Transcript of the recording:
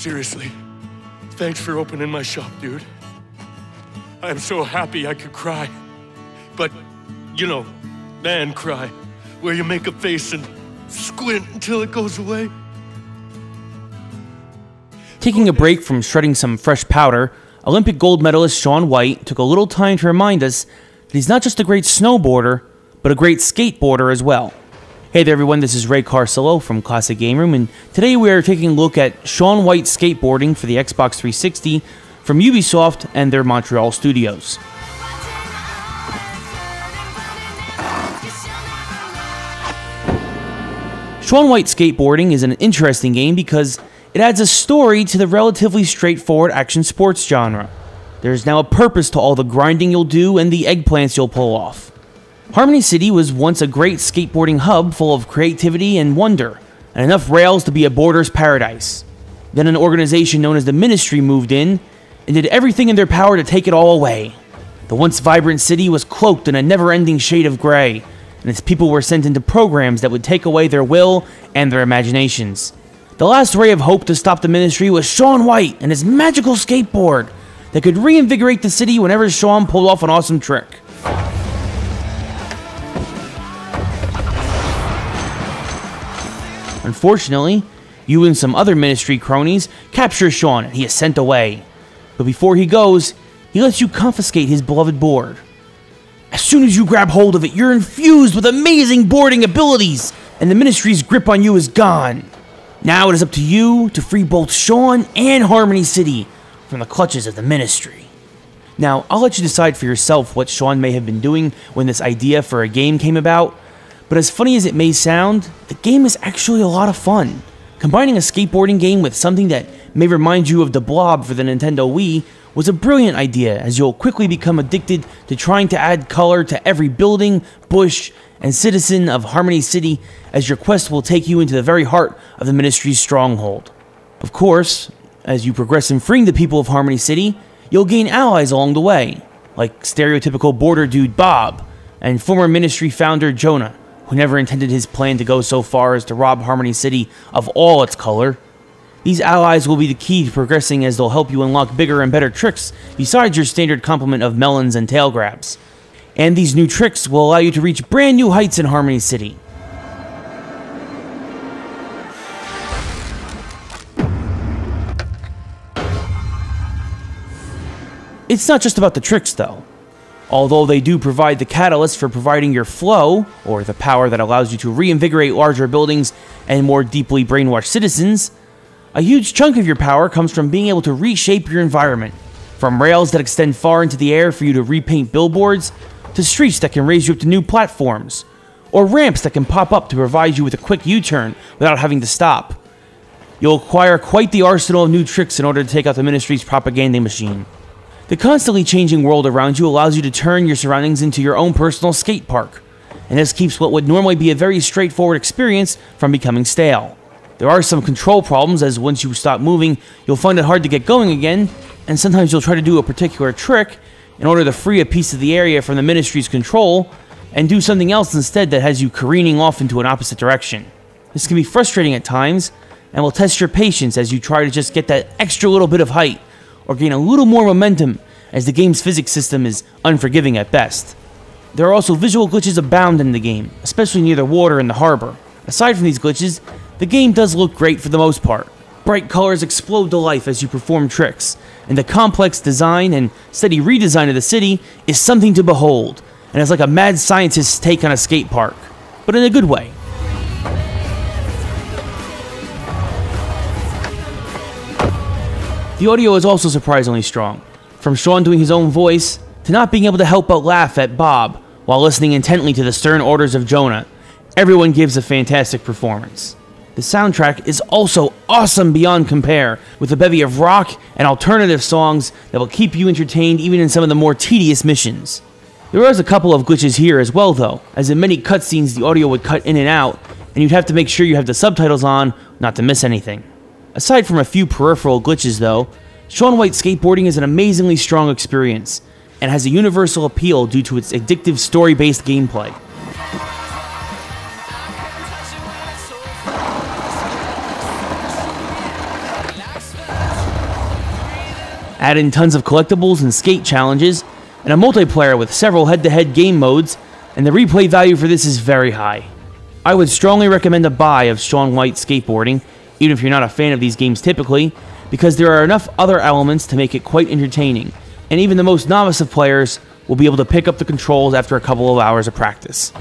Seriously, thanks for opening my shop, dude. I'm so happy I could cry. But, you know, man cry, where you make a face and squint until it goes away. Taking a break from shredding some fresh powder, Olympic gold medalist Shaun White took a little time to remind us that he's not just a great snowboarder, but a great skateboarder as well. Hey there everyone, this is Ray Carcillo from Classic Game Room, and today we are taking a look at Shaun White's skateboarding for the Xbox 360 from Ubisoft and their Montreal studios. Shaun White Skateboarding is an interesting game because it adds a story to the relatively straightforward action sports genre. There's now a purpose to all the grinding you'll do and the eggplants you'll pull off. Harmony City was once a great skateboarding hub full of creativity and wonder, and enough rails to be a boarder's paradise. Then an organization known as the Ministry moved in and did everything in their power to take it all away. The once vibrant city was cloaked in a never-ending shade of gray, and its people were sent into programs that would take away their will and their imaginations. The last ray of hope to stop the Ministry was Shaun White and his magical skateboard that could reinvigorate the city whenever Shaun pulled off an awesome trick. Unfortunately, you and some other Ministry cronies capture Shaun and he is sent away. But before he goes, he lets you confiscate his beloved board. As soon as you grab hold of it, you're infused with amazing boarding abilities, and the Ministry's grip on you is gone. Now it is up to you to free both Shaun and Harmony City from the clutches of the Ministry. Now, I'll let you decide for yourself what Shaun may have been doing when this idea for a game came about, but as funny as it may sound, the game is actually a lot of fun. Combining a skateboarding game with something that may remind you of the Blob for the Nintendo Wii was a brilliant idea, as you'll quickly become addicted to trying to add color to every building, bush, and citizen of Harmony City, as your quest will take you into the very heart of the Ministry's stronghold. Of course, as you progress in freeing the people of Harmony City, you'll gain allies along the way, like stereotypical border dude Bob, and former Ministry founder Jonah, who never intended his plan to go so far as to rob Harmony City of all its color. These allies will be the key to progressing, as they'll help you unlock bigger and better tricks besides your standard complement of melons and tail grabs. And these new tricks will allow you to reach brand new heights in Harmony City. It's not just about the tricks though. Although they do provide the catalyst for providing your flow, or the power that allows you to reinvigorate larger buildings and more deeply brainwashed citizens, a huge chunk of your power comes from being able to reshape your environment. From rails that extend far into the air for you to repaint billboards, to streets that can raise you up to new platforms, or ramps that can pop up to provide you with a quick U-turn without having to stop. You'll acquire quite the arsenal of new tricks in order to take out the Ministry's propaganda machine. The constantly changing world around you allows you to turn your surroundings into your own personal skate park, and this keeps what would normally be a very straightforward experience from becoming stale. There are some control problems, as once you stop moving, you'll find it hard to get going again, and sometimes you'll try to do a particular trick in order to free a piece of the area from the Ministry's control, and do something else instead that has you careening off into an opposite direction. This can be frustrating at times, and will test your patience as you try to just get that extra little bit of height, or gain a little more momentum, as the game's physics system is unforgiving at best. There are also visual glitches abound in the game, especially near the water and the harbor. Aside from these glitches, the game does look great for the most part. Bright colors explode to life as you perform tricks, and the complex design and steady redesign of the city is something to behold, and it's like a mad scientist's take on a skate park, but in a good way. The audio is also surprisingly strong, from Shaun doing his own voice to not being able to help but laugh at Bob while listening intently to the stern orders of Jonah. Everyone gives a fantastic performance. The soundtrack is also awesome beyond compare, with a bevy of rock and alternative songs that will keep you entertained even in some of the more tedious missions. There is a couple of glitches here as well though, as in many cutscenes the audio would cut in and out, and you'd have to make sure you have the subtitles on not to miss anything. Aside from a few peripheral glitches though, Shaun White Skateboarding is an amazingly strong experience, and has a universal appeal due to its addictive story-based gameplay. Add in tons of collectibles and skate challenges, and a multiplayer with several head-to-head game modes, and the replay value for this is very high. I would strongly recommend a buy of Shaun White's Skateboarding, even if you're not a fan of these games typically, because there are enough other elements to make it quite entertaining, and even the most novice of players will be able to pick up the controls after a couple of hours of practice.